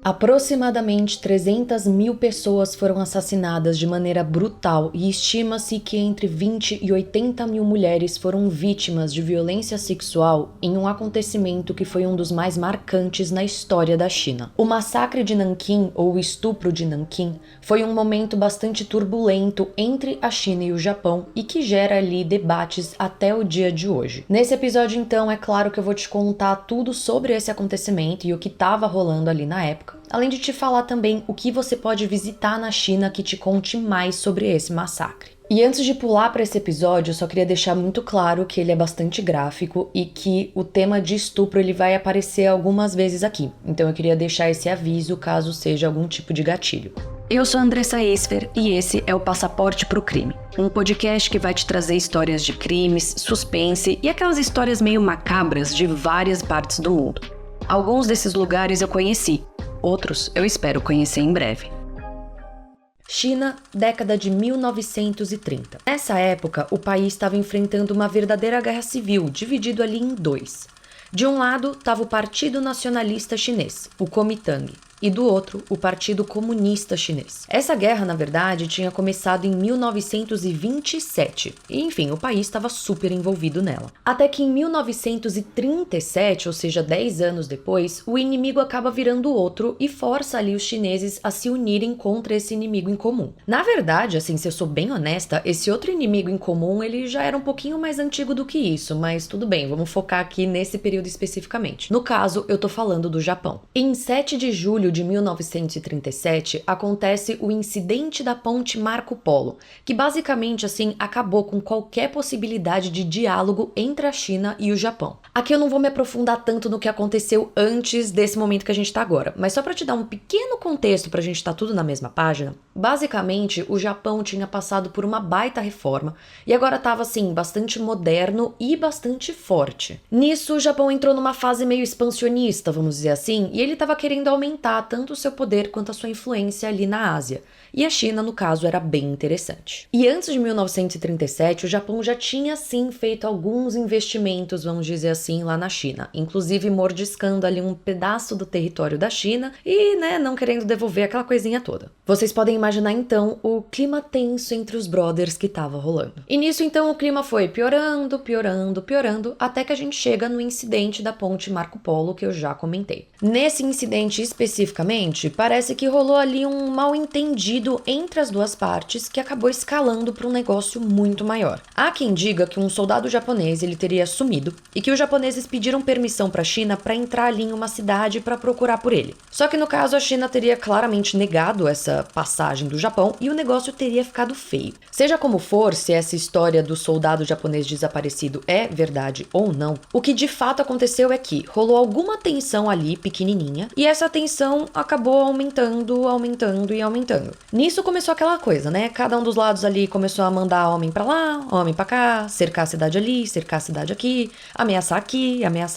Aproximadamente 300 mil pessoas foram assassinadas de maneira brutal e estima-se que entre 20 e 80 mil mulheres foram vítimas de violência sexual em um acontecimento que foi um dos mais marcantes na história da China. O massacre de Nanquim, ou o estupro de Nanquim, foi um momento bastante turbulento entre a China e o Japão e que gera ali debates até o dia de hoje. Nesse episódio, então, é claro que eu vou te contar tudo sobre esse acontecimento e o que estava rolando ali na época. Além de te falar também o que você pode visitar na China que te conte mais sobre esse massacre. E antes de pular para esse episódio, eu só queria deixar muito claro que ele é bastante gráfico e que o tema de estupro ele vai aparecer algumas vezes aqui. Então eu queria deixar esse aviso caso seja algum tipo de gatilho. Eu sou a Andressa Esfer e esse é o Passaporte pro Crime, um podcast que vai te trazer histórias de crimes, suspense e aquelas histórias meio macabras de várias partes do mundo. Alguns desses lugares eu conheci, outros eu espero conhecer em breve. China, década de 1930. Nessa época, o país estava enfrentando uma verdadeira guerra civil, dividido ali em dois. De um lado, estava o Partido Nacionalista Chinês, o Kuomintang, e do outro, o Partido Comunista Chinês. Essa guerra, na verdade, tinha começado em 1927, e enfim, o país estava super envolvido nela. Até que em 1937, ou seja, 10 anos depois, o inimigo acaba virando outro e força ali os chineses a se unirem contra esse inimigo em comum. Na verdade, assim, se eu sou bem honesta, esse outro inimigo em comum, ele já era um pouquinho mais antigo do que isso, mas tudo bem, vamos focar aqui nesse período especificamente. No caso, eu tô falando do Japão. Em 7 de julho de 1937, acontece o incidente da ponte Marco Polo, que basicamente, assim, acabou com qualquer possibilidade de diálogo entre a China e o Japão. Aqui eu não vou me aprofundar tanto no que aconteceu antes desse momento que a gente tá agora, mas só pra te dar um pequeno contexto pra gente tá tudo na mesma página, basicamente, o Japão tinha passado por uma baita reforma e agora tava, assim, bastante moderno e bastante forte. Nisso, o Japão entrou numa fase meio expansionista, vamos dizer assim, e ele tava querendo aumentar tanto o seu poder quanto a sua influência ali na Ásia. E a China, no caso, era bem interessante. E antes de 1937, o Japão já tinha, sim, feito alguns investimentos, vamos dizer assim, lá na China. Inclusive mordiscando ali um pedaço do território da China e, né, não querendo devolver aquela coisinha toda. Vocês podem imaginar, então, o clima tenso entre os brothers que tava rolando. E nisso, então, o clima foi piorando, até que a gente chega no incidente da ponte Marco Polo, que eu já comentei. Nesse incidente especificamente, parece que rolou ali um mal-entendido entre as duas partes que acabou escalando para um negócio muito maior. Há quem diga que um soldado japonês ele teria sumido e que os japoneses pediram permissão para a China para entrar ali em uma cidade para procurar por ele. Só que no caso a China teria claramente negado essa passagem do Japão e o negócio teria ficado feio. Seja como for, se essa história do soldado japonês desaparecido é verdade ou não, o que de fato aconteceu é que rolou alguma tensão ali pequenininha e essa tensão acabou aumentando. Nisso começou aquela coisa, né? Cada um dos lados ali começou a mandar homem pra lá, homem pra cá, cercar a cidade ali, cercar a cidade aqui, ameaçar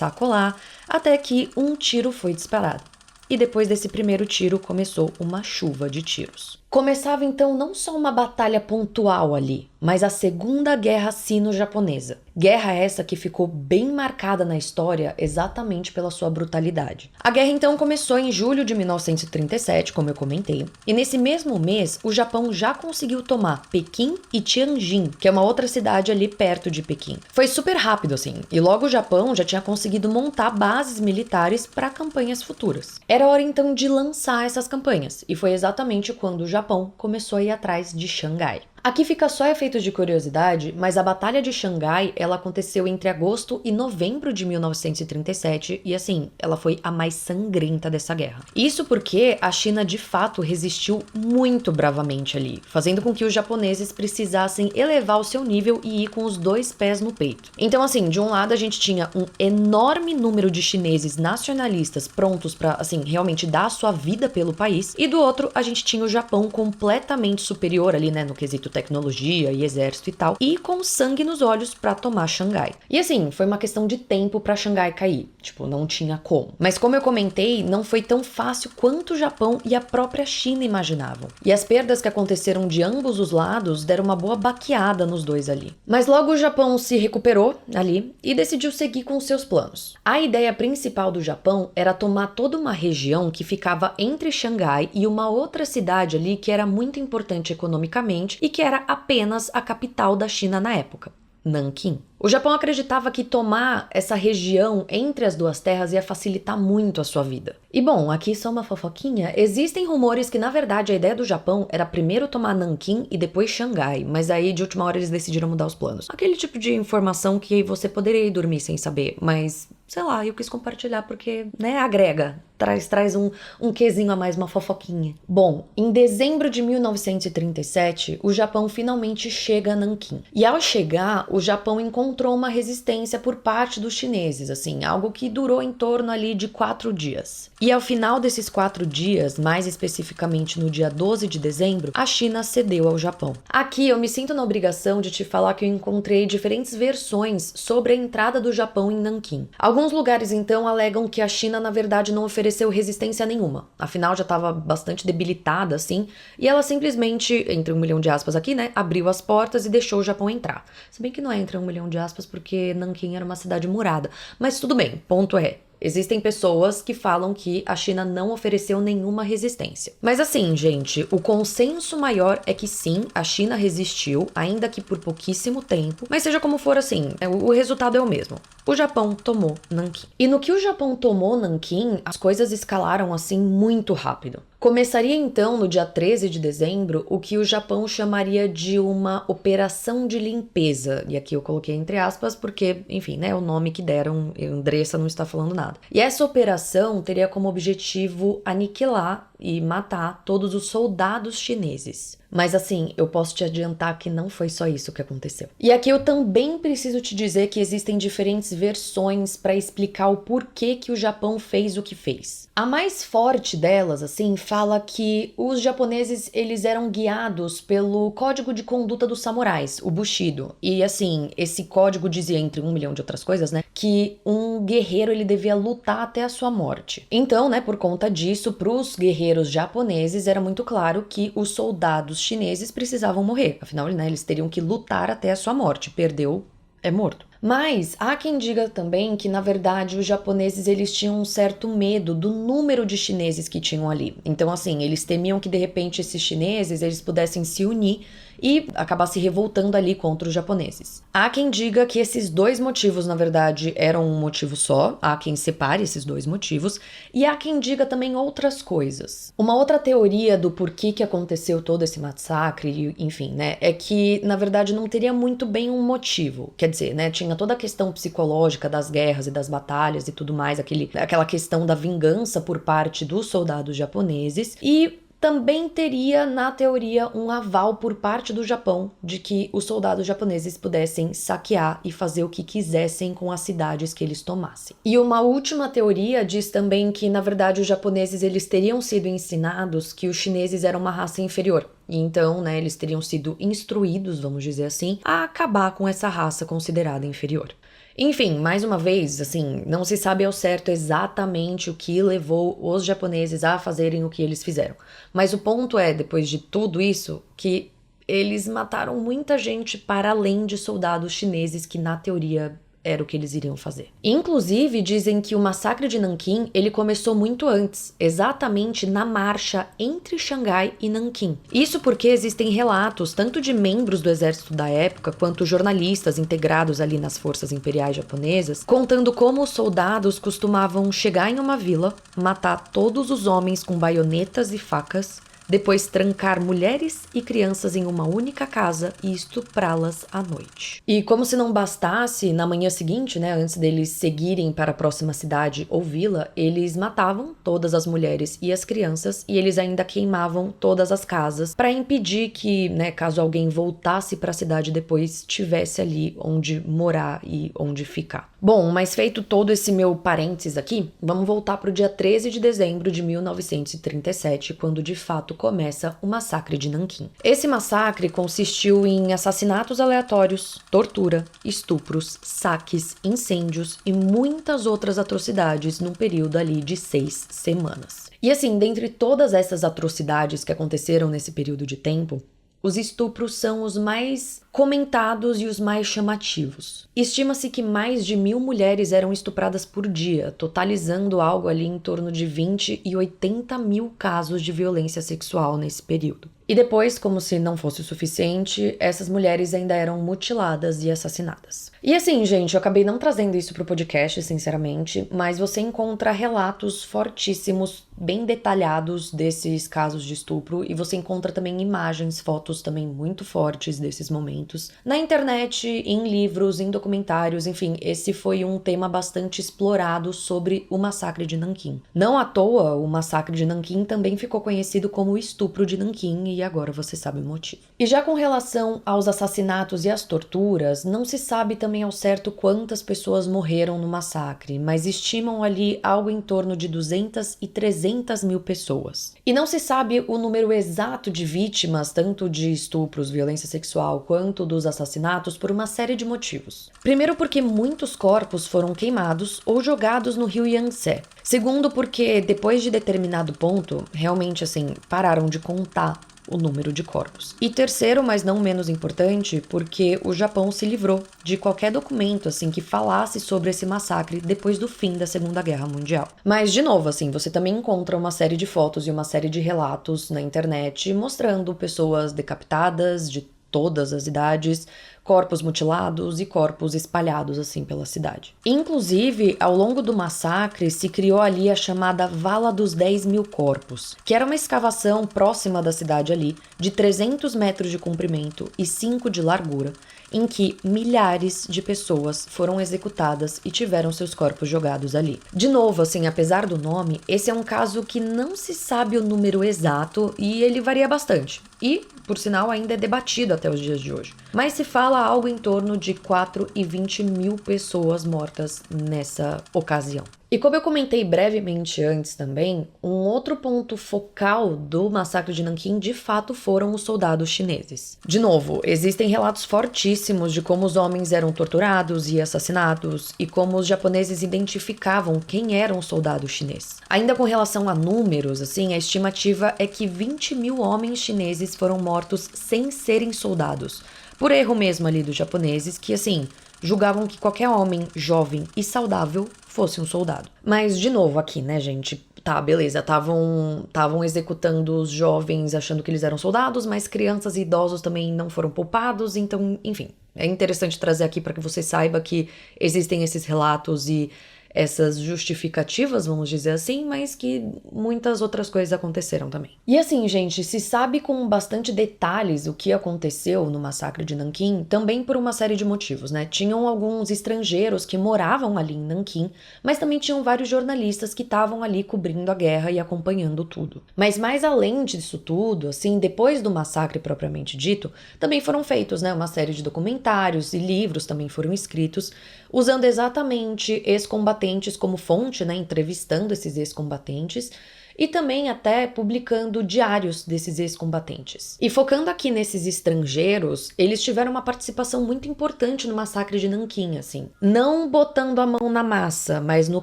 acolá, até que um tiro foi disparado. E depois desse primeiro tiro começou uma chuva de tiros. Começava então não só uma batalha pontual ali, mas a Segunda Guerra Sino-Japonesa. Guerra essa que ficou bem marcada na história exatamente pela sua brutalidade. A guerra então começou em julho de 1937, como eu comentei, e nesse mesmo mês o Japão já conseguiu tomar Pequim e Tianjin, que é uma outra cidade ali perto de Pequim. Foi super rápido assim, e logo o Japão já tinha conseguido montar bases militares para campanhas futuras. Era hora então de lançar essas campanhas, e foi exatamente quando o Japão começou a ir atrás de Xangai. Aqui fica só efeitos de curiosidade, mas a Batalha de Xangai, ela aconteceu entre agosto e novembro de 1937 e assim, ela foi a mais sangrenta dessa guerra. Isso porque a China de fato resistiu muito bravamente ali, fazendo com que os japoneses precisassem elevar o seu nível e ir com os dois pés no peito. Então assim, de um lado a gente tinha um enorme número de chineses nacionalistas prontos para assim, realmente dar a sua vida pelo país, e do outro a gente tinha o Japão completamente superior ali, né, no quesito tecnologia e exército e tal, e com sangue nos olhos pra tomar Xangai. E assim, foi uma questão de tempo pra Xangai cair, tipo, não tinha como. Mas como eu comentei, não foi tão fácil quanto o Japão e a própria China imaginavam. E as perdas que aconteceram de ambos os lados deram uma boa baqueada nos dois ali. Mas logo o Japão se recuperou ali e decidiu seguir com seus planos. A ideia principal do Japão era tomar toda uma região que ficava entre Xangai e uma outra cidade ali que era muito importante economicamente e que era apenas a capital da China na época, Nanquim. O Japão acreditava que tomar essa região entre as duas terras ia facilitar muito a sua vida. E bom, aqui só uma fofoquinha, existem rumores que na verdade a ideia do Japão era primeiro tomar Nanquim e depois Xangai, mas aí de última hora eles decidiram mudar os planos. Aquele tipo de informação que você poderia ir dormir sem saber, mas sei lá, eu quis compartilhar porque, né, agrega, traz um quezinho a mais, uma fofoquinha. Bom, em dezembro de 1937, o Japão finalmente chega a Nanquim. E ao chegar, o Japão encontrou uma resistência por parte dos chineses, assim, algo que durou em torno ali de 4 dias. E ao final desses 4 dias, mais especificamente no dia 12 de dezembro, a China cedeu ao Japão. Aqui eu me sinto na obrigação de te falar que eu encontrei diferentes versões sobre a entrada do Japão em Nanquim. Alguns lugares, então, alegam que a China, na verdade, não ofereceu resistência nenhuma. Afinal, já estava bastante debilitada, assim, e ela simplesmente, entre 1 milhão de aspas aqui, né, abriu as portas e deixou o Japão entrar. Se bem que não é entre 1 milhão de aspas, porque Nanquim era uma cidade murada. Mas tudo bem, ponto é. Existem pessoas que falam que a China não ofereceu nenhuma resistência. Mas assim, gente, o consenso maior é que sim, a China resistiu, ainda que por pouquíssimo tempo. Mas seja como for, assim, o resultado é o mesmo. O Japão tomou Nanquim. E no que o Japão tomou Nanquim, as coisas escalaram assim muito rápido. Começaria então, no dia 13 de dezembro, o que o Japão chamaria de uma operação de limpeza. E aqui eu coloquei entre aspas porque, enfim, né, o nome que deram, Andressa não está falando nada. E essa operação teria como objetivo aniquilar e matar todos os soldados chineses. Mas assim, eu posso te adiantar que não foi só isso que aconteceu. E aqui eu também preciso te dizer que existem diferentes versões para explicar o porquê que o Japão fez o que fez. A mais forte delas, assim, fala que os japoneses, eles eram guiados pelo código de conduta dos samurais, o Bushido. E assim, esse código dizia, entre 1 milhão de outras coisas, né, que um guerreiro, ele devia lutar até a sua morte. Então, né, por conta disso, pros guerreiros japoneses, era muito claro que os soldados chineses precisavam morrer. Afinal, né, eles teriam que lutar até a sua morte. Perdeu, é morto. Mas há quem diga também que, na verdade, os japoneses, eles tinham um certo medo do número de chineses que tinham ali. Então, assim, eles temiam que, de repente, esses chineses, eles pudessem se unir e acabar se revoltando ali contra os japoneses. Há quem diga que esses dois motivos, na verdade, eram um motivo só, há quem separe esses dois motivos, e há quem diga também outras coisas. Uma outra teoria do porquê que aconteceu todo esse massacre, enfim, né, é que, na verdade, não teria muito bem um motivo. Quer dizer, né, tinha toda a questão psicológica das guerras e das batalhas e tudo mais, aquela questão da vingança por parte dos soldados japoneses, e também teria, na teoria, um aval por parte do Japão de que os soldados japoneses pudessem saquear e fazer o que quisessem com as cidades que eles tomassem. E uma última teoria diz também que, na verdade, os japoneses, eles teriam sido ensinados que os chineses eram uma raça inferior. E então, né, eles teriam sido instruídos, vamos dizer assim, a acabar com essa raça considerada inferior. Enfim, mais uma vez, assim, não se sabe ao certo exatamente o que levou os japoneses a fazerem o que eles fizeram. Mas o ponto é, depois de tudo isso, que eles mataram muita gente para além de soldados chineses que, na teoria, era o que eles iriam fazer. Inclusive, dizem que o massacre de Nanquim, ele começou muito antes, exatamente na marcha entre Xangai e Nanquim. Isso porque existem relatos, tanto de membros do exército da época, quanto jornalistas integrados ali nas forças imperiais japonesas, contando como os soldados costumavam chegar em uma vila, matar todos os homens com baionetas e facas, depois trancar mulheres e crianças em uma única casa e estuprá-las à noite. E como se não bastasse, na manhã seguinte, né, antes deles seguirem para a próxima cidade ou vila, eles matavam todas as mulheres e as crianças e eles ainda queimavam todas as casas para impedir que, né, caso alguém voltasse para a cidade depois, tivesse ali onde morar e onde ficar. Bom, mas feito todo esse meu parênteses aqui, vamos voltar para o dia 13 de dezembro de 1937, quando de fato começa o massacre de Nanquim. Esse massacre consistiu em assassinatos aleatórios, tortura, estupros, saques, incêndios e muitas outras atrocidades num período ali de 6 semanas. E assim, dentre todas essas atrocidades que aconteceram nesse período de tempo, os estupros são os mais comentados e os mais chamativos. Estima-se que mais de 1.000 mulheres eram estupradas por dia, totalizando algo ali em torno de 20 e 80 mil casos de violência sexual nesse período. E depois, como se não fosse o suficiente, essas mulheres ainda eram mutiladas e assassinadas. E assim, gente, eu acabei não trazendo isso pro podcast, sinceramente, mas você encontra relatos fortíssimos, bem detalhados desses casos de estupro, e você encontra também imagens, fotos também muito fortes desses momentos. Na internet, em livros, em documentários, enfim, esse foi um tema bastante explorado sobre o massacre de Nanquim. Não à toa, o massacre de Nanquim também ficou conhecido como o estupro de Nanquim, e agora você sabe o motivo. E já com relação aos assassinatos e às torturas, não se sabe também ao certo quantas pessoas morreram no massacre, mas estimam ali algo em torno de 200 e 300 mil pessoas. E não se sabe o número exato de vítimas, tanto de estupros, violência sexual, quanto dos assassinatos, por uma série de motivos. Primeiro, porque muitos corpos foram queimados ou jogados no rio Yangtze. Segundo, porque depois de determinado ponto, realmente assim, pararam de contar o número de corpos. E terceiro, mas não menos importante, porque o Japão se livrou de qualquer documento assim que falasse sobre esse massacre depois do fim da Segunda Guerra Mundial. Mas de novo, assim, você também encontra uma série de fotos e uma série de relatos na internet mostrando pessoas decapitadas de todas as idades, corpos mutilados e corpos espalhados assim pela cidade. Inclusive, ao longo do massacre, se criou ali a chamada Vala dos 10.000 Corpos, que era uma escavação próxima da cidade ali, de 300 metros de comprimento e 5 de largura, em que milhares de pessoas foram executadas e tiveram seus corpos jogados ali. De novo, assim, apesar do nome, esse é um caso que não se sabe o número exato e ele varia bastante. E, por sinal, ainda é debatido até os dias de hoje. Mas se fala algo em torno de 4 e 20 mil pessoas mortas nessa ocasião. E como eu comentei brevemente antes também, um outro ponto focal do massacre de Nanquim de fato foram os soldados chineses. De novo, existem relatos fortíssimos de como os homens eram torturados e assassinados e como os japoneses identificavam quem era um soldado chinês. Ainda com relação a números, assim, a estimativa é que 20 mil homens chineses foram mortos sem serem soldados, por erro mesmo ali dos japoneses que, assim, julgavam que qualquer homem jovem e saudável fosse um soldado. Mas, de novo, aqui, né, gente? Tá, beleza, estavam executando os jovens achando que eles eram soldados, mas crianças e idosos também não foram poupados, então, enfim. É interessante trazer aqui para que você saiba que existem esses relatos e essas justificativas, vamos dizer assim, mas que muitas outras coisas aconteceram também. E assim, gente, se sabe com bastante detalhes o que aconteceu no massacre de Nanquim, também por uma série de motivos, né? Tinham alguns estrangeiros que moravam ali em Nanquim, mas também tinham vários jornalistas que estavam ali cobrindo a guerra e acompanhando tudo. Mas mais além disso tudo, assim, depois do massacre propriamente dito, também foram feitos, né, uma série de documentários e livros também foram escritos, usando exatamente ex-combatentes como fonte, né, entrevistando esses ex-combatentes e também até publicando diários desses ex-combatentes. E focando aqui nesses estrangeiros, eles tiveram uma participação muito importante no massacre de Nanquim, assim. Não botando a mão na massa, mas no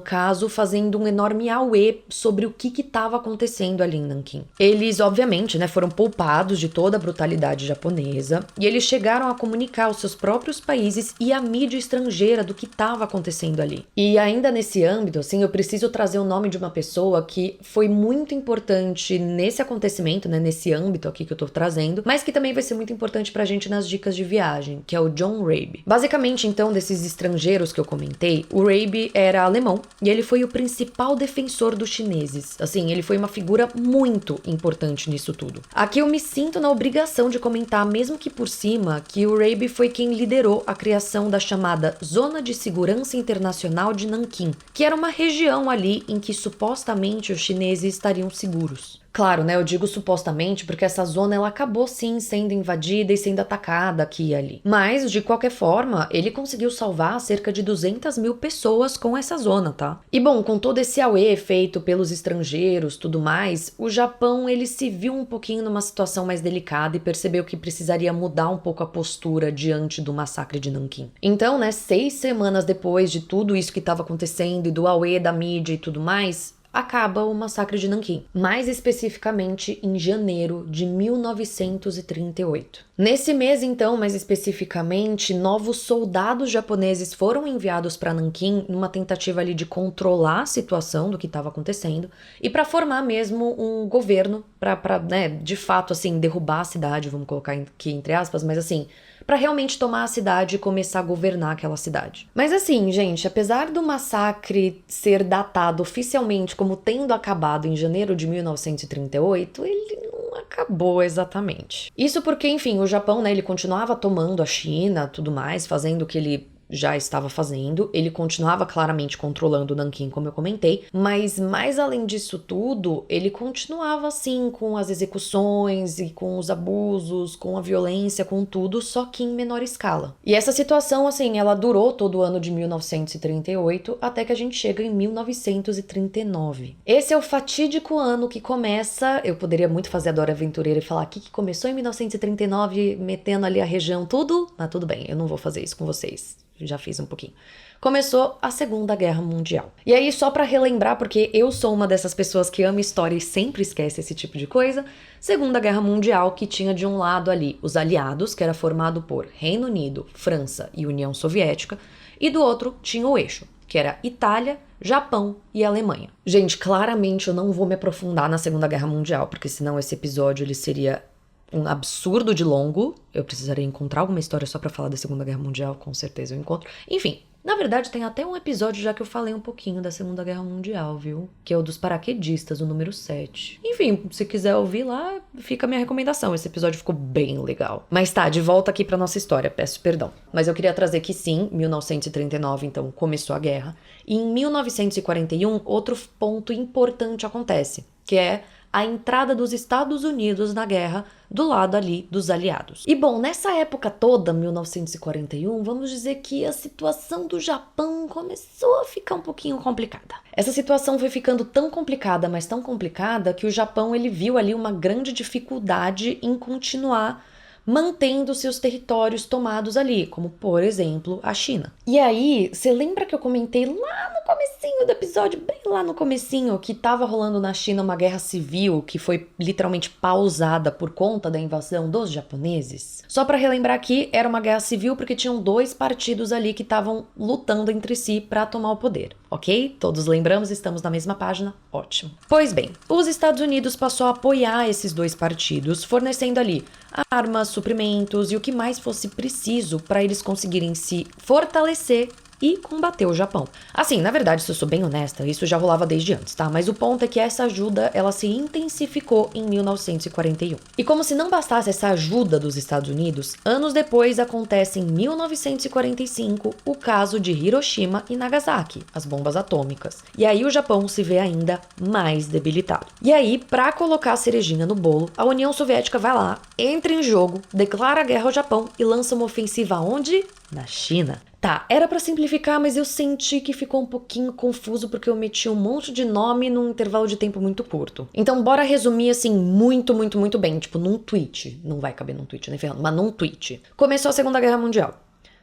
caso fazendo um enorme auê sobre o que estava acontecendo ali em Nanquim. Eles, obviamente, né, foram poupados de toda a brutalidade japonesa e eles chegaram a comunicar aos seus próprios países e à mídia estrangeira do que estava acontecendo ali. E ainda nesse âmbito, assim, eu preciso trazer o nome de uma pessoa que foi muito importante nesse acontecimento, né, nesse âmbito aqui que eu tô trazendo, mas que também vai ser muito importante pra gente nas dicas de viagem, que é o John Rabe. Basicamente, então, desses estrangeiros que eu comentei, o Rabe era alemão e ele foi o principal defensor dos chineses. Assim, ele foi uma figura muito importante nisso tudo. Aqui eu me sinto na obrigação de comentar, mesmo que por cima, que o Rabe foi quem liderou a criação da chamada Zona de Segurança Internacional de Nanquim, que era uma região ali em que supostamente os chineses estariam seguros. Claro, né, eu digo supostamente porque essa zona ela acabou sim sendo invadida e sendo atacada aqui e ali. Mas, de qualquer forma, ele conseguiu salvar cerca de 200 mil pessoas com essa zona, tá? E bom, com todo esse auê feito pelos estrangeiros, tudo mais, o Japão ele se viu um pouquinho numa situação mais delicada e percebeu que precisaria mudar um pouco a postura diante do massacre de Nanquim. Então, né, 6 semanas depois de tudo isso que estava acontecendo e do auê da mídia e tudo mais, acaba o massacre de Nanquim, mais especificamente em janeiro de 1938. Nesse mês, então, mais especificamente, novos soldados japoneses foram enviados para Nanquim numa tentativa ali de controlar a situação do que estava acontecendo e para formar mesmo um governo para, né, de fato, assim, derrubar a cidade, vamos colocar aqui entre aspas, mas assim, para realmente tomar a cidade e começar a governar aquela cidade. Mas assim, gente, apesar do massacre ser datado oficialmente como tendo acabado em janeiro de 1938, ele não acabou exatamente. Isso porque, enfim, o Japão, né, ele continuava tomando a China, tudo mais, fazendo o que ele já estava fazendo, ele continuava claramente controlando Nanquim, como eu comentei, mas mais além disso tudo, ele continuava assim com as execuções e com os abusos, com a violência, com tudo, só que em menor escala. E essa situação, assim, ela durou todo o ano de 1938 até que a gente chega em 1939. Esse é o fatídico ano que começa, eu poderia muito fazer a Dora Aventureira e falar que começou em 1939, metendo ali a região tudo, mas tudo bem, eu não vou fazer isso com vocês. Já fiz um pouquinho. Começou a Segunda Guerra Mundial. E aí, só pra relembrar, porque eu sou uma dessas pessoas que ama história e sempre esquece esse tipo de coisa, Segunda Guerra Mundial, que tinha de um lado ali os aliados, que era formado por Reino Unido, França e União Soviética, e do outro tinha o eixo, que era Itália, Japão e Alemanha. Gente, claramente eu não vou me aprofundar na Segunda Guerra Mundial, porque senão esse episódio ele seria um absurdo de longo. Eu precisaria encontrar alguma história só pra falar da Segunda Guerra Mundial, com certeza eu encontro. Enfim, na verdade tem até um episódio já que eu falei um pouquinho da Segunda Guerra Mundial, viu? Que é o dos paraquedistas, o número 7. Enfim, se quiser ouvir lá, fica a minha recomendação. Esse episódio ficou bem legal. Mas tá, de volta aqui pra nossa história, peço perdão. Mas eu queria trazer que sim, 1939, então, começou a guerra. E em 1941, outro ponto importante acontece, que é a entrada dos Estados Unidos na guerra do lado ali dos aliados. E bom, nessa época toda, 1941, vamos dizer que a situação do Japão começou a ficar um pouquinho complicada. Essa situação foi ficando tão complicada, mas tão complicada, que o Japão ele viu ali uma grande dificuldade em continuar mantendo seus territórios tomados ali, como por exemplo a China. E aí, você lembra que eu comentei lá no comecinho do episódio, bem lá no comecinho, que tava rolando na China uma guerra civil que foi literalmente pausada por conta da invasão dos japoneses? Só pra relembrar aqui, era uma guerra civil porque tinham 2 partidos ali que estavam lutando entre si pra tomar o poder, ok? Todos lembramos, estamos na mesma página? Ótimo. Pois bem, os Estados Unidos passou a apoiar esses 2 partidos, fornecendo ali armas, suprimentos e o que mais fosse preciso para eles conseguirem se fortalecer e combater o Japão. Assim, na verdade, se eu sou bem honesta, isso já rolava desde antes, tá? Mas o ponto é que essa ajuda, ela se intensificou em 1941. E como se não bastasse essa ajuda dos Estados Unidos, anos depois acontece em 1945 o caso de Hiroshima e Nagasaki, as bombas atômicas. E aí o Japão se vê ainda mais debilitado. E aí, pra colocar a cerejinha no bolo, a União Soviética vai lá, entra em jogo, declara guerra ao Japão e lança uma ofensiva onde? Na China. Tá, era pra simplificar, mas eu senti que ficou um pouquinho confuso porque eu meti um monte de nome num intervalo de tempo muito curto. Então bora resumir assim muito bem, tipo num tweet. Não vai caber num tweet, nem ferrando, mas num tweet. Começou a Segunda Guerra Mundial.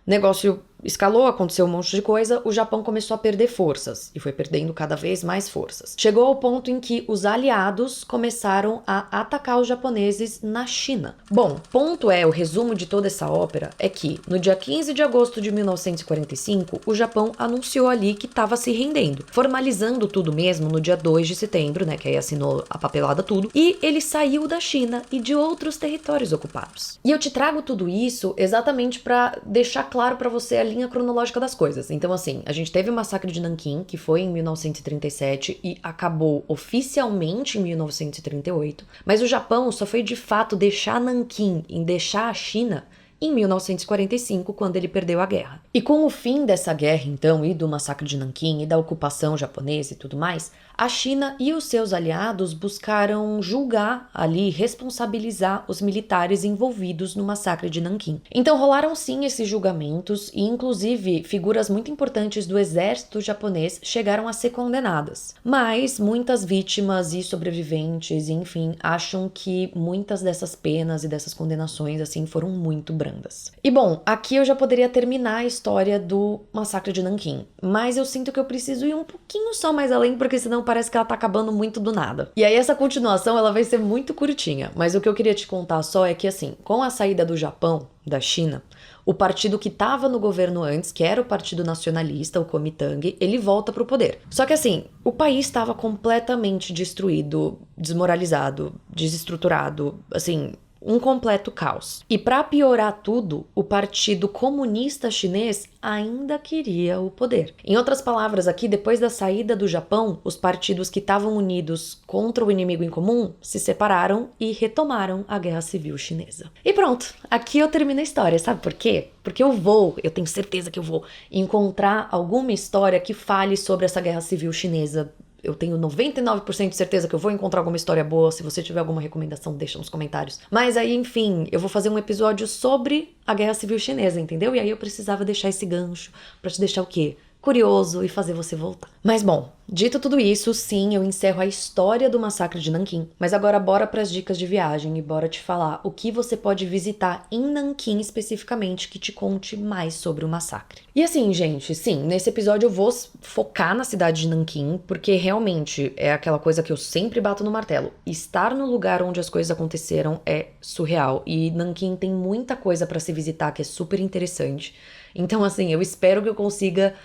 Negócio escalou, aconteceu um monte de coisa, o Japão começou a perder forças e foi perdendo cada vez mais forças. Chegou ao ponto em que os aliados começaram a atacar os japoneses na China. Bom, ponto é, o resumo de toda essa ópera é que no dia 15 de agosto de 1945, o Japão anunciou ali que estava se rendendo, formalizando tudo mesmo no dia 2 de setembro, né, que aí assinou a papelada tudo, e ele saiu da China e de outros territórios ocupados. E eu te trago tudo isso exatamente para deixar claro para você a linha cronológica das coisas. Então, assim, a gente teve o massacre de Nanquim, que foi em 1937 e acabou oficialmente em 1938, mas o Japão só foi de fato deixar Nanquim e deixar a China em 1945, quando ele perdeu a guerra. E com o fim dessa guerra, então, e do massacre de Nanquim e da ocupação japonesa e tudo mais, a China e os seus aliados buscaram julgar ali, responsabilizar os militares envolvidos no massacre de Nanquim. Então rolaram sim esses julgamentos e inclusive figuras muito importantes do exército japonês chegaram a ser condenadas. Mas muitas vítimas e sobreviventes, enfim, acham que muitas dessas penas e dessas condenações assim foram muito brandas. E bom, aqui eu já poderia terminar a história do massacre de Nanquim, mas eu sinto que eu preciso ir um pouquinho só mais além, porque senão parece que ela tá acabando muito do nada. E aí essa continuação ela vai ser muito curtinha, mas o que eu queria te contar só é que assim, com a saída do Japão, da China, o partido que estava no governo antes, que era o Partido Nacionalista, o Kuomintang, ele volta pro poder. Só que assim, o país estava completamente destruído, desmoralizado, desestruturado, assim, um completo caos. E para piorar tudo, o Partido Comunista Chinês ainda queria o poder. Em outras palavras, aqui depois da saída do Japão, os partidos que estavam unidos contra o inimigo em comum se separaram e retomaram a Guerra Civil Chinesa. E pronto, aqui eu termino a história, sabe por quê? Porque eu tenho certeza que eu vou encontrar alguma história que fale sobre essa Guerra Civil Chinesa. Eu tenho 99% de certeza que eu vou encontrar alguma história boa. Se você tiver alguma recomendação, deixa nos comentários. Mas aí, enfim, eu vou fazer um episódio sobre a Guerra Civil Chinesa, entendeu? E aí eu precisava deixar esse gancho pra te deixar o quê? Curioso e fazer você voltar. Mas bom, dito tudo isso, sim, eu encerro a história do massacre de Nanquim. Mas agora bora pras dicas de viagem e bora te falar o que você pode visitar em Nanquim especificamente que te conte mais sobre o massacre. E assim, gente, sim, nesse episódio eu vou focar na cidade de Nanquim, porque realmente é aquela coisa que eu sempre bato no martelo. Estar no lugar onde as coisas aconteceram é surreal e Nanquim tem muita coisa pra se visitar que é super interessante. Então assim, eu espero que eu consiga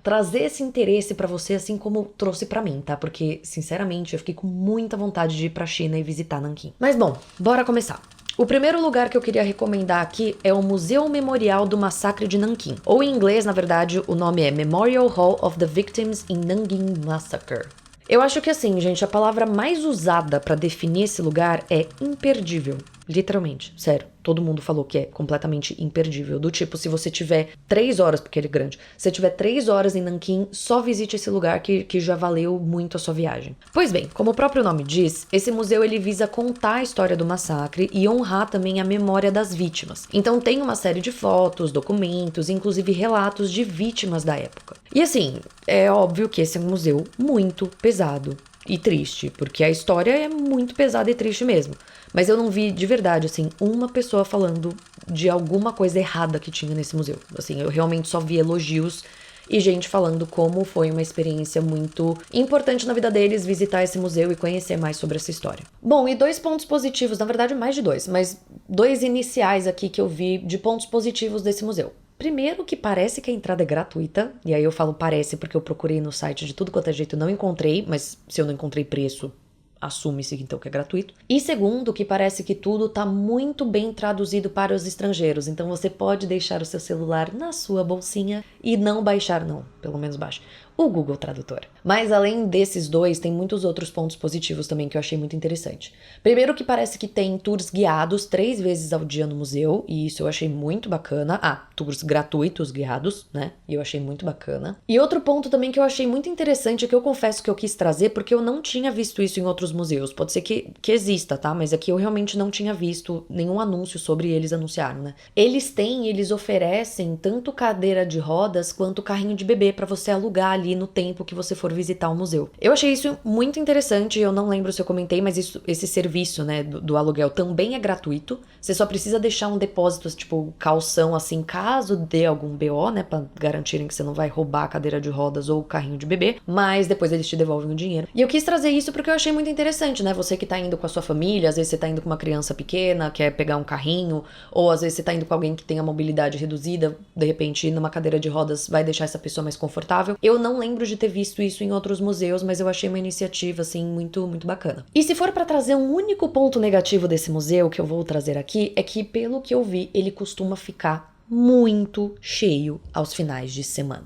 trazer esse interesse pra você, assim como trouxe pra mim, tá? Porque, sinceramente, eu fiquei com muita vontade de ir pra China e visitar Nanquim. Mas bom, bora começar. O primeiro lugar que eu queria recomendar aqui é o Museu Memorial do Massacre de Nanquim. Ou em inglês, na verdade, o nome é Memorial Hall of the Victims in Nanking Massacre. Eu acho que assim, gente, a palavra mais usada pra definir esse lugar é imperdível. Literalmente, sério. Todo mundo falou que é completamente imperdível. Do tipo, se você tiver 3 horas, porque ele é grande, se você tiver 3 horas em Nanquim, só visite esse lugar que já valeu muito a sua viagem. Pois bem, como o próprio nome diz, esse museu ele visa contar a história do massacre e honrar também a memória das vítimas. Então tem uma série de fotos, documentos, inclusive relatos de vítimas da época. E assim, é óbvio que esse é um museu muito pesado e triste, porque a história é muito pesada e triste mesmo. Mas eu não vi, de verdade, assim, uma pessoa falando de alguma coisa errada que tinha nesse museu. Assim, eu realmente só vi elogios e gente falando como foi uma experiência muito importante na vida deles visitar esse museu e conhecer mais sobre essa história. Bom, e 2 pontos positivos, na verdade mais de 2, mas 2 iniciais aqui que eu vi de pontos positivos desse museu. Primeiro, que parece que a entrada é gratuita, e aí eu falo parece porque eu procurei no site de tudo quanto é jeito e não encontrei, mas se eu não encontrei preço, assume-se então que é gratuito. E segundo, que parece que tudo tá muito bem traduzido para os estrangeiros, então você pode deixar o seu celular na sua bolsinha e não baixar, não, pelo menos baixe, o Google Tradutor. Mas além desses 2, tem muitos outros pontos positivos também que eu achei muito interessante. Primeiro que parece que tem tours guiados 3 vezes ao dia no museu, e isso eu achei muito bacana. Tours gratuitos guiados, né? E eu achei muito bacana. E outro ponto também que eu achei muito interessante, que eu confesso que eu quis trazer, porque eu não tinha visto isso em outros museus. Pode ser que exista, tá? Mas aqui eu realmente não tinha visto nenhum anúncio sobre eles anunciaram, né? Eles oferecem tanto cadeira de rodas quanto carrinho de bebê pra você alugar ali no tempo que você for visitar o museu. Eu achei isso muito interessante, eu não lembro se eu comentei, mas esse serviço, né, do aluguel também é gratuito. Você só precisa deixar um depósito, tipo, calção, assim, caso dê algum BO, né, pra garantirem que você não vai roubar a cadeira de rodas ou o carrinho de bebê, mas depois eles te devolvem o dinheiro. E eu quis trazer isso porque eu achei muito interessante, né, você que tá indo com a sua família, às vezes você tá indo com uma criança pequena, quer pegar um carrinho, ou às vezes você tá indo com alguém que tem a mobilidade reduzida, de repente, numa cadeira de rodas vai deixar essa pessoa mais confortável. Eu não lembro de ter visto isso em outros museus, mas eu achei uma iniciativa, assim, muito, muito bacana. E se for pra trazer um único ponto negativo desse museu, que eu vou trazer aqui, é que, pelo que eu vi, ele costuma ficar muito cheio aos finais de semana.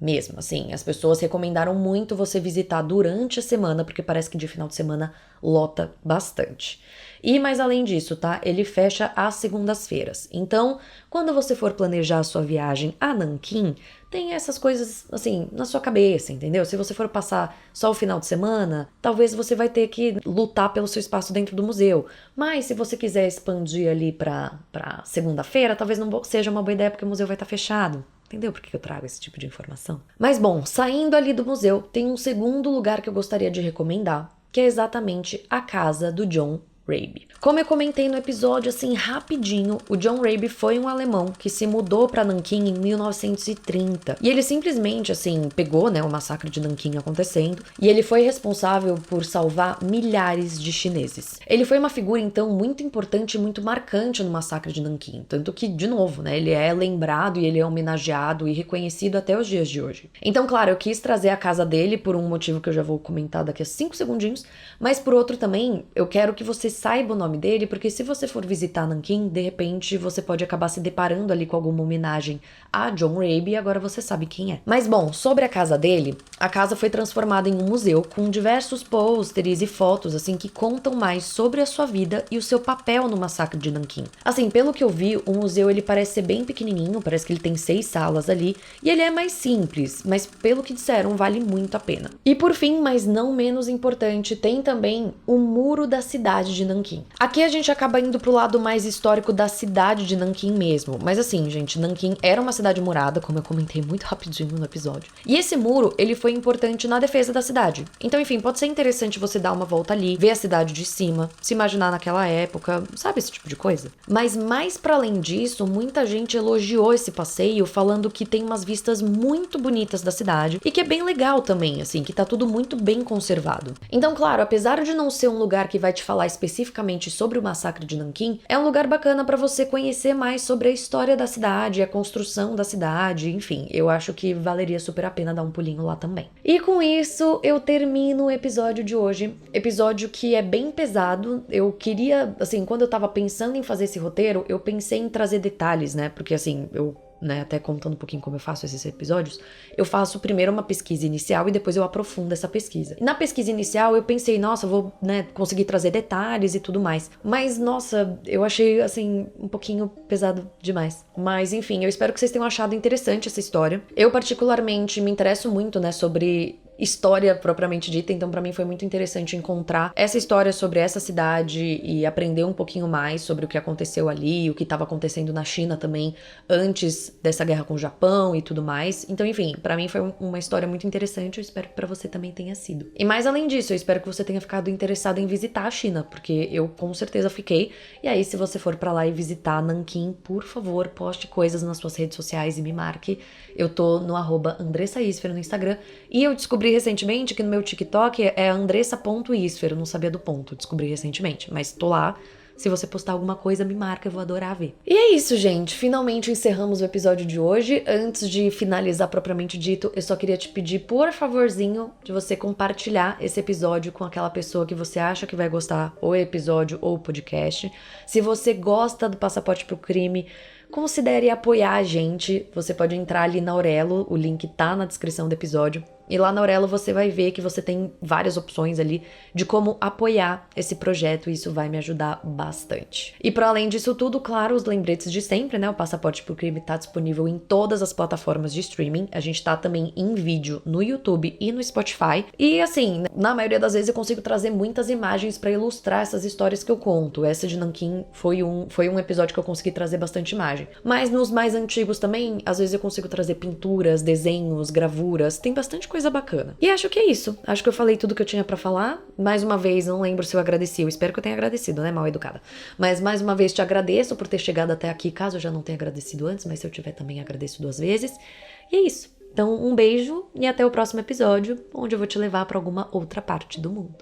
mesmo, assim. As pessoas recomendaram muito você visitar durante a semana, porque parece que de final de semana lota bastante. E mais além disso, tá? Ele fecha às segundas-feiras. Então, quando você for planejar a sua viagem a Nanquim, tem essas coisas, assim, na sua cabeça, entendeu? Se você for passar só o final de semana, talvez você vai ter que lutar pelo seu espaço dentro do museu. Mas se você quiser expandir ali pra segunda-feira, talvez não seja uma boa ideia, porque o museu vai estar fechado. Entendeu por que eu trago esse tipo de informação? Mas bom, saindo ali do museu, tem um segundo lugar que eu gostaria de recomendar, que é exatamente a casa do John Rabe. Como eu comentei no episódio, assim, rapidinho, o John Rabe foi um alemão que se mudou para Nanquim em 1930. E ele simplesmente, assim, pegou, né, o massacre de Nanquim acontecendo, e ele foi responsável por salvar milhares de chineses. Ele foi uma figura, então, muito importante e muito marcante no massacre de Nanquim. Tanto que, de novo, né, ele é lembrado e ele é homenageado e reconhecido até os dias de hoje. Então, claro, eu quis trazer a casa dele por um motivo que eu já vou comentar daqui a 5 segundinhos, mas por outro também, eu quero que você saiba o nome dele, porque se você for visitar Nanquim, de repente você pode acabar se deparando ali com alguma homenagem a John Rabe e agora você sabe quem é. Mas bom, sobre a casa dele, a casa foi transformada em um museu com diversos pôsteres e fotos, assim, que contam mais sobre a sua vida e o seu papel no massacre de Nanquim. Assim, pelo que eu vi, o museu ele parece ser bem pequenininho, parece que ele tem 6 salas ali, e ele é mais simples, mas pelo que disseram, vale muito a pena. E por fim, mas não menos importante, tem também o Muro da Cidade de Nanquim. Aqui a gente acaba indo pro lado mais histórico da cidade de Nanquim mesmo, mas assim, gente, Nanquim era uma cidade murada, como eu comentei muito rapidinho no episódio, e esse muro, ele foi importante na defesa da cidade. Então, enfim, pode ser interessante você dar uma volta ali, ver a cidade de cima, se imaginar naquela época, sabe esse tipo de coisa? Mas mais pra além disso, muita gente elogiou esse passeio, falando que tem umas vistas muito bonitas da cidade e que é bem legal também, assim, que tá tudo muito bem conservado. Então, claro, apesar de não ser um lugar que vai te falar especificamente sobre o massacre de Nanquim, é um lugar bacana para você conhecer mais sobre a história da cidade, a construção da cidade, enfim, eu acho que valeria super a pena dar um pulinho lá também. E com isso, eu termino o episódio de hoje, episódio que é bem pesado. Eu queria, assim, quando eu tava pensando em fazer esse roteiro, eu pensei em trazer detalhes, né, porque assim, até contando um pouquinho como eu faço esses episódios, eu faço primeiro uma pesquisa inicial e depois eu aprofundo essa pesquisa. E na pesquisa inicial eu pensei, nossa, eu vou, conseguir trazer detalhes e tudo mais. Mas, nossa, eu achei, assim, um pouquinho pesado demais. Mas, enfim, eu espero que vocês tenham achado interessante essa história. Eu, particularmente, me interesso muito, sobre história propriamente dita, então pra mim foi muito interessante encontrar essa história sobre essa cidade e aprender um pouquinho mais sobre o que aconteceu ali, o que estava acontecendo na China também antes dessa guerra com o Japão e tudo mais. Então, enfim, pra mim foi uma história muito interessante, eu espero que pra você também tenha sido. E mais além disso, eu espero que você tenha ficado interessado em visitar a China, porque eu com certeza fiquei. E aí, se você for pra lá e visitar Nanquim, por favor, poste coisas nas suas redes sociais e me marque. Eu tô no @AndressaIsfer no Instagram e eu descobri recentemente que no meu TikTok é andressa.isfer, eu não sabia do ponto, descobri recentemente, mas tô lá. Se você postar alguma coisa, me marca, eu vou adorar ver. E é isso, gente. Finalmente encerramos o episódio de hoje. Antes de finalizar propriamente dito, eu só queria te pedir, por favorzinho, de você compartilhar esse episódio com aquela pessoa que você acha que vai gostar, ou episódio ou podcast. Se você gosta do Passaporte pro Crime, considere apoiar a gente. Você pode entrar ali na Aurelo, o link tá na descrição do episódio. E lá na Aurelo você vai ver que você tem várias opções ali de como apoiar esse projeto e isso vai me ajudar bastante. E para além disso tudo, claro, os lembretes de sempre, o Passaporte pro Crime tá disponível em todas as plataformas de streaming. A gente tá também em vídeo no YouTube e no Spotify. E assim, na maioria das vezes eu consigo trazer muitas imagens para ilustrar essas histórias que eu conto. Essa de Nanquim foi um episódio que eu consegui trazer bastante imagem. Mas nos mais antigos também, às vezes eu consigo trazer pinturas, desenhos, gravuras, tem bastante coisa bacana. E acho que é isso. Acho que eu falei tudo que eu tinha pra falar. Mais uma vez, não lembro se eu agradeci. Eu espero que eu tenha agradecido, mal educada. Mas mais uma vez te agradeço por ter chegado até aqui, caso eu já não tenha agradecido antes, mas se eu tiver também agradeço 2 vezes. E é isso. Então, um beijo e até o próximo episódio, onde eu vou te levar pra alguma outra parte do mundo.